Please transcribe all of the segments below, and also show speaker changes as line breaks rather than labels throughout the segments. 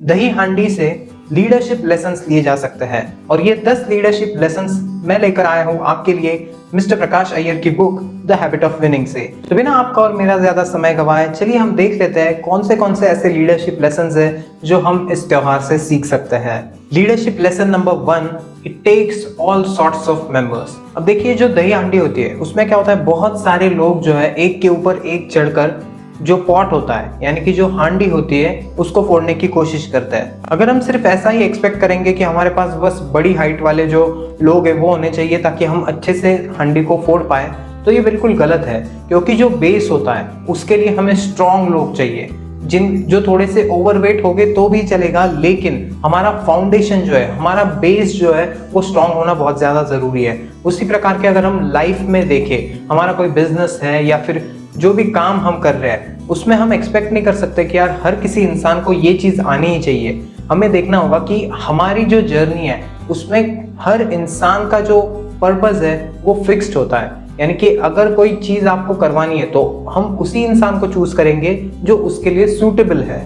दही हांडी से लीडरशिप लेसन्स लिए जा सकते हैं और ये 10 लीडरशिप लेसन्स मैं लेकर आया हूँ आपके लिए मिस्टर प्रकाश अय्यर की book the habit of winning से। तो बिना आपका और मेरा ज्यादा समय गवाए चलिए हम देख लेते हैं कौन से ऐसे लीडरशिप लेसन्स हैं जो हम इस त्योहार से सीख सकते हैं। Leadership lesson number 1, it takes all sorts of members. अब देखिए जो दही हांडी होती है उसमें क्या होता है, बहुत सारे लोग जो है एक के ऊपर एक चढ़कर जो पॉट होता है यानी कि जो हांडी होती है उसको फोड़ने की कोशिश करता है। अगर हम सिर्फ ऐसा ही एक्सपेक्ट करेंगे कि हमारे पास बस बड़ी हाइट वाले जो लोग हैं वो होने चाहिए ताकि हम अच्छे से हांडी को फोड़ पाए, तो ये बिल्कुल गलत है। क्योंकि जो बेस होता है उसके लिए हमें स्ट्रॉन्ग लोग चाहिए, जो थोड़े से ओवरवेट हो गए तो भी चलेगा, लेकिन हमारा फाउंडेशन जो है, हमारा बेस जो है वो स्ट्रांग होना बहुत ज्यादा जरूरी है। उसी प्रकार के अगर हम लाइफ में देखें, हमारा कोई बिजनेस है या फिर जो भी काम हम कर रहे हैं उसमें हम एक्सपेक्ट नहीं कर सकते कि यार हर किसी इंसान को ये चीज आनी ही चाहिए। हमें देखना होगा कि हमारी जो जर्नी है उसमें हर इंसान का जो पर्पस है वो फिक्स्ड होता है। यानी कि अगर कोई चीज आपको करवानी है तो हम उसी इंसान को चूज करेंगे जो उसके लिए सूटेबल है।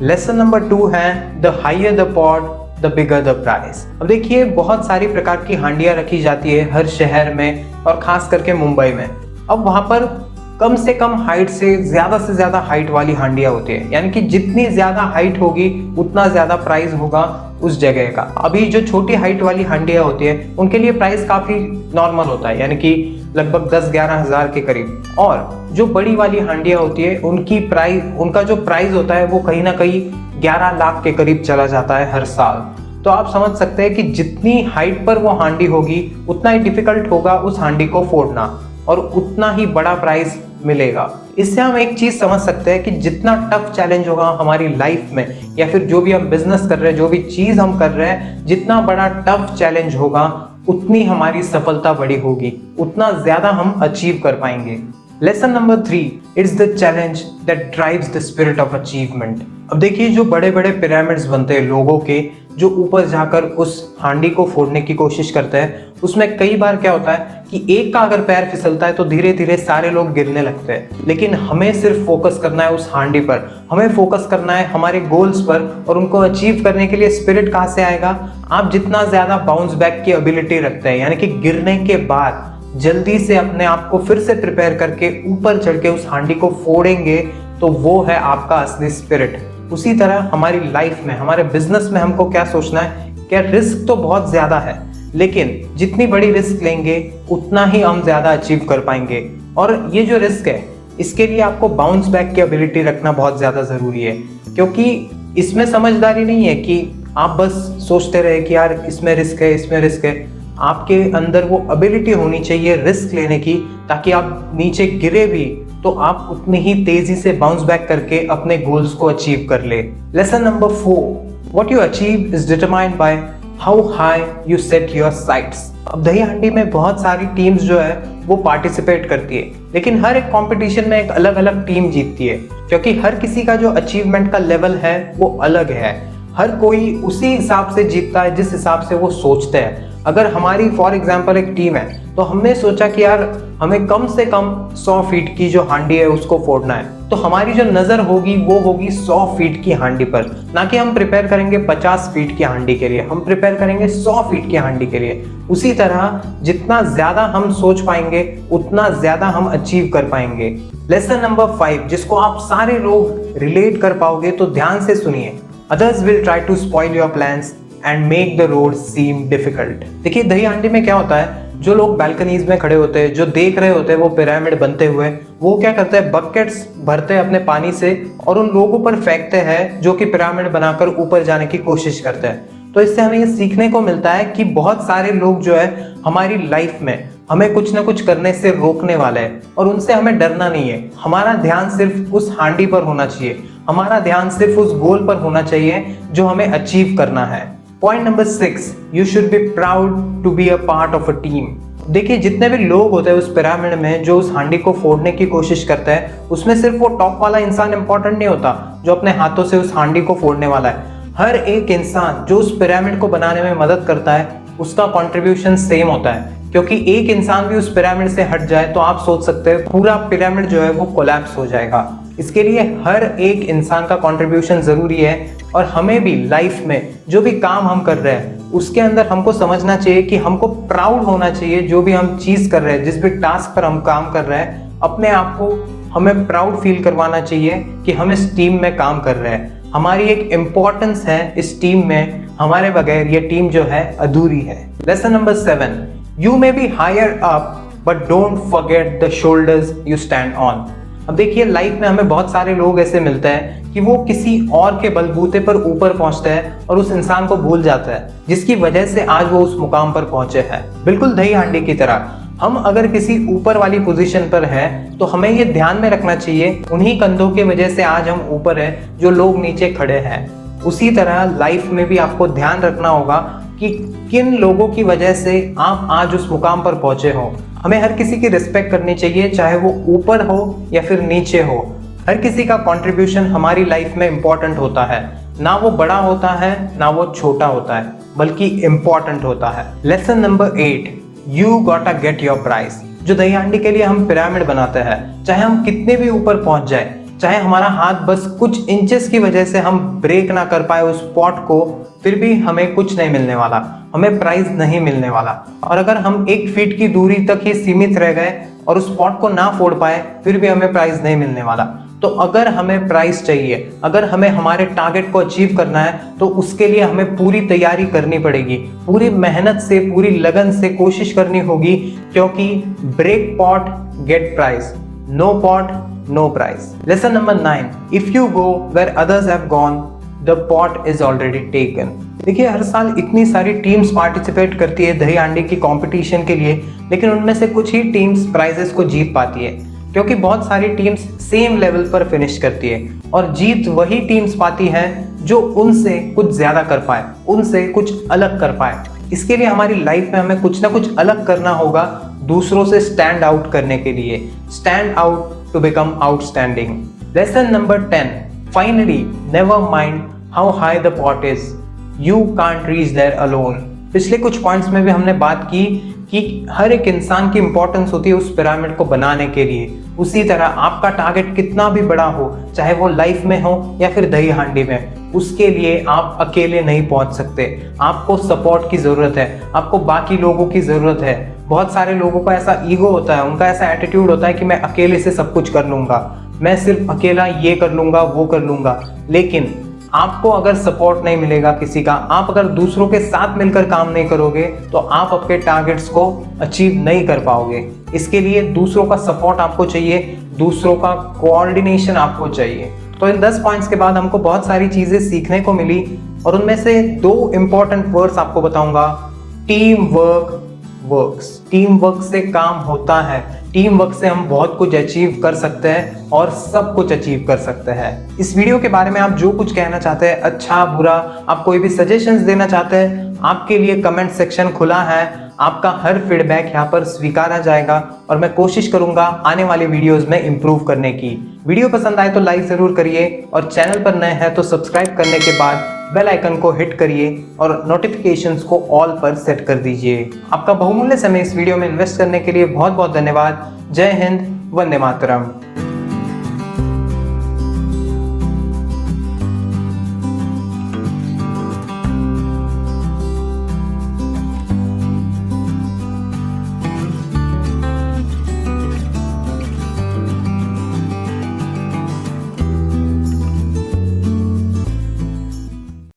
लेसन नंबर 2 है the higher the pot the bigger the price. अब देखिए बहुत सारी प्रकार की हांडियां रखी जाती है हर शहर में और खास करके मुंबई में। अब वहां पर कम से कम हाइट से ज्यादा हाइट वाली हांडियां होती है, यानी कि जितनी ज्यादा हाइट होगी उतना ज्यादा प्राइस होगा उस जगह का। अभी जो छोटी हाइट वाली हांडियां होती है उनके लिए प्राइस काफी नॉर्मल होता है, यानी कि लगभग 10-11 हजार के करीब। और जो बड़ी वाली हांडियां होती है उनका जो प्राइस होता है वो कहीं ना कहीं 11 लाख के करीब चला जाता है हर साल। तो आप समझ सकते हैं कि जितनी हाइट पर वो हांडी होगी उतना ही डिफिकल्ट होगा उस हांडी को फोड़ना और उतना ही बड़ा प्राइस मिलेगा। इससे हम एक चीज समझ सकते हैं कि जितना टफ चैलेंज होगा हमारी लाइफ में या फिर जो भी हम बिजनेस कर रहे हैं, जो भी चीज हम कर रहे हैं, जितना बड़ा टफ चैलेंज होगा उतनी हमारी सफलता बड़ी होगी, उतना ज्यादा हम अचीव कर पाएंगे। Lesson number 3, it's the challenge that drives the spirit of achievement. अब देखिए जो बड़े बड़े पिरामिड्स बनते हैं लोगों के, जो ऊपर जाकर उस हांडी को फोड़ने की कोशिश करते हैं, उसमें कई बार क्या होता है कि एक का अगर पैर फिसलता है तो धीरे धीरे सारे लोग गिरने लगते हैं। लेकिन हमें सिर्फ फोकस करना है उस हांडी पर, हमें फोकस करना है हमारे गोल्स पर, और उनको अचीव करने के लिए स्पिरिट कहाँ से आएगा? आप जितना ज्यादा बाउंस बैक की एबिलिटी रखते हैं, यानी कि गिरने के बाद जल्दी से अपने आप को फिर से प्रिपेयर करके ऊपर चढ़ के उस हांडी को फोड़ेंगे, तो वो है आपका असली स्पिरिट। उसी तरह हमारी लाइफ में, हमारे बिजनेस में हमको क्या सोचना है, क्या रिस्क तो बहुत ज्यादा है, लेकिन जितनी बड़ी रिस्क लेंगे उतना ही हम ज्यादा अचीव कर पाएंगे। और ये जो रिस्क है इसके लिए आपको बाउंस बैक की एबिलिटी रखना बहुत ज्यादा जरूरी है, क्योंकि इसमें समझदारी नहीं है कि आप बस सोचते रहे कि यार इसमें रिस्क है, इसमें रिस्क है। आपके अंदर वो एबिलिटी होनी चाहिए रिस्क लेने की, ताकि आप नीचे गिरे भी तो आप उतनी ही तेजी से बाउंस बैक करके अपने गोल्स को अचीव कर ले। Lesson number 4, what you achieve is determined by how high you set your sites. अब दही हांडी में बहुत सारी टीम्स जो है वो पार्टिसिपेट करती है, लेकिन हर एक कंपटीशन में एक अलग अलग टीम जीतती है, क्योंकि हर किसी का जो अचीवमेंट का लेवल है वो अलग है। हर कोई उसी हिसाब से जीतता है जिस हिसाब से वो सोचते हैं। अगर हमारी फॉर एग्जांपल एक टीम है तो हमने सोचा कि यार हमें कम से कम 100 फीट की जो हांडी है उसको फोड़ना है, तो हमारी जो नजर होगी वो होगी 100 फीट की हांडी पर, ना कि हम प्रिपेयर करेंगे 50 फीट की हांडी के लिए, हम प्रिपेयर करेंगे 100 फीट की हांडी के लिए। उसी तरह जितना ज्यादा हम सोच पाएंगे उतना ज्यादा हम अचीव कर पाएंगे। लेसन नंबर 5, जिसको आप सारे लोग रिलेट कर पाओगे, तो ध्यान से सुनिए। Others will try to spoil your plans and make the road seem difficult। देखिए दही हांडी में क्या होता है, जो लोग बालकनीज में खड़े होते हैं, जो देख रहे होते हैं वो पिरामिड बनते हुए, वो क्या करते हैं, बकेट्स भरते हैं अपने पानी से और उन लोगों पर फेंकते हैं जो कि पिरामिड बनाकर ऊपर जाने की कोशिश करते हैं। तो इससे हमें ये सीखने को मिलता है कि बहुत सारे लोग जो है हमारी लाइफ में हमें कुछ ना कुछ करने से रोकने वाले हैं, और उनसे हमें डरना नहीं है। हमारा ध्यान सिर्फ उस हांडी पर होना चाहिए, हमारा ध्यान सिर्फ उस गोल पर होना चाहिए जो हमें अचीव करना है। Point number 6, you should be proud to be a part of a team. देखिए जितने भी लोग होते हैं उस पिरामिड में जो उस हांडी को फोड़ने की कोशिश करते हैं, उसमें सिर्फ वो टॉप वाला इंसान इंपॉर्टेंट नहीं होता जो अपने हाथों से उस हांडी को फोड़ने वाला है। हर एक इंसान जो उस पिरामिड को बनाने में मदद करता है उसका कंट्रीब्यूशन सेम होता है, क्योंकि एक इंसान भी उस पिरामिड से हट जाए तो आप सोच सकते हैं पूरा पिरामिड जो है वो कोलैप्स हो जाएगा। इसके लिए हर एक इंसान का कंट्रीब्यूशन ज़रूरी है और हमें भी लाइफ में जो भी काम हम कर रहे हैं उसके अंदर हमको समझना चाहिए कि हमको प्राउड होना चाहिए जो भी हम चीज़ कर रहे हैं, जिस भी टास्क पर हम काम कर रहे हैं, अपने आप को हमें प्राउड फील करवाना चाहिए कि हम इस टीम में काम कर रहे हैं। हमारी एक इम्पोर्टेंस है इस टीम में, हमारे बगैर ये टीम जो है अधूरी है। Lesson number 7, you may be higher up but don't forget the shoulders you stand on. अब देखिए, लाइफ में हमें बहुत सारे लोग ऐसे मिलते हैं कि वो किसी और के बलबूते पर ऊपर पहुंचते हैं और उस इंसान को भूल जाता है जिसकी वजह से आज वो उस मुकाम पर पहुंचे हैं। बिल्कुल दही हांडी की तरह हम अगर किसी ऊपर वाली पोजीशन पर हैं तो हमें ये ध्यान में रखना चाहिए उन्हीं कंधों की वजह से आज हम ऊपर हैं जो लोग नीचे खड़े हैं। उसी तरह लाइफ में भी आपको ध्यान रखना होगा कि किन लोगों की वजह से आप आज उस मुकाम पर पहुंचे हो। हमें हर किसी की रिस्पेक्ट करनी चाहिए, चाहे वो ऊपर हो या फिर नीचे हो। हर किसी का कंट्रीब्यूशन हमारी लाइफ में इम्पोर्टेंट होता है, ना वो बड़ा होता है ना वो छोटा होता है, बल्कि इम्पोर्टेंट होता है। Lesson number 8, you gotta get your prize. जो दही हांडी के लिए हम पिरामिड बनाते हैं, चाहे हम कितने भी ऊपर पहुंच जाए, चाहे हमारा हाथ बस कुछ इंचेस की वजह से हम ब्रेक ना कर पाए उस स्पॉट को, फिर भी हमें कुछ नहीं मिलने वाला, हमें प्राइज नहीं मिलने वाला। और अगर हम 1 फीट की दूरी तक ही सीमित रह गए और उस स्पॉट को ना फोड़ पाए, फिर भी हमें प्राइज नहीं मिलने वाला। तो अगर हमें प्राइज चाहिए, अगर हमें हमारे टारगेट को अचीव करना है, तो उसके लिए हमें पूरी तैयारी करनी पड़ेगी, पूरी मेहनत से, पूरी लगन से कोशिश करनी होगी, क्योंकि break pot get prize, no pot no prize. Lesson number 9, if you go where others have gone the pot is already taken. देखिए, हर साल इतनी सारी टीम्स पार्टिसिपेट करती है दही हांडी की कंपटीशन के लिए, लेकिन उनमें से कुछ ही टीम्स प्राइजेस को जीत पाती है, क्योंकि बहुत सारी टीम्स सेम लेवल पर फिनिश करती है और जीत वही टीम्स पाती है जो उनसे कुछ ज्यादा कर पाए, उनसे कुछ अलग कर पाए। इसके लिए हमारी लाइफ में हमें कुछ ना कुछ अलग करना होगा दूसरों से स्टैंड आउट करने के लिए, stand out to become outstanding. Lesson number 10, finally never mind how high the pot is, you can't reach there alone. पिछले कुछ पॉइंट्स में भी हमने बात की कि हर एक इंसान की इंपॉर्टेंस होती है उस पिरामिड को बनाने के लिए। उसी तरह आपका टारगेट कितना भी बड़ा हो, चाहे वो लाइफ में हो या फिर दही हांडी में, उसके लिए आप अकेले नहीं पहुंच सकते। आपको सपोर्ट की जरूरत है, आपको बाकी लोगों की जरूरत है। बहुत सारे लोगों का ऐसा ईगो होता है, उनका ऐसा एटीट्यूड होता है कि मैं अकेले से सब कुछ कर लूंगा, मैं सिर्फ अकेला ये कर लूंगा वो कर लूंगा। लेकिन आपको अगर सपोर्ट नहीं मिलेगा किसी का, आप अगर दूसरों के साथ मिलकर काम नहीं करोगे, तो आप अपने टारगेट्स को अचीव नहीं कर पाओगे। इसके लिए दूसरों का सपोर्ट आपको चाहिए, दूसरों का कोऑर्डिनेशन आपको चाहिए। तो इन 10 पॉइंट्स के बाद हमको बहुत सारी चीजें सीखने को मिली और उनमें से 2 इंपॉर्टेंट वर्ड्स आपको बताऊंगा। Team work works. Team work से काम होता है, टीम वर्क से हम बहुत कुछ अचीव कर सकते हैं और सब कुछ अचीव कर सकते हैं। इस वीडियो के बारे में आप जो कुछ कहना चाहते हैं, अच्छा बुरा, आप कोई भी सजेशंस देना चाहते हैं, आपके लिए कमेंट सेक्शन खुला है। आपका हर फीडबैक यहाँ पर स्वीकारा जाएगा और मैं कोशिश करूंगा आने वाले वीडियोस में इंप्रूव करने की। वीडियो पसंद आए तो लाइक जरूर करिए और चैनल पर नए हैं तो सब्सक्राइब करने के बाद बेल आइकन को हिट करिए और नोटिफिकेशंस को ऑल पर सेट कर दीजिए। आपका बहुमूल्य समय इस वीडियो में इन्वेस्ट करने के लिए बहुत बहुत धन्यवाद। जय हिंद, वंदे मातरम।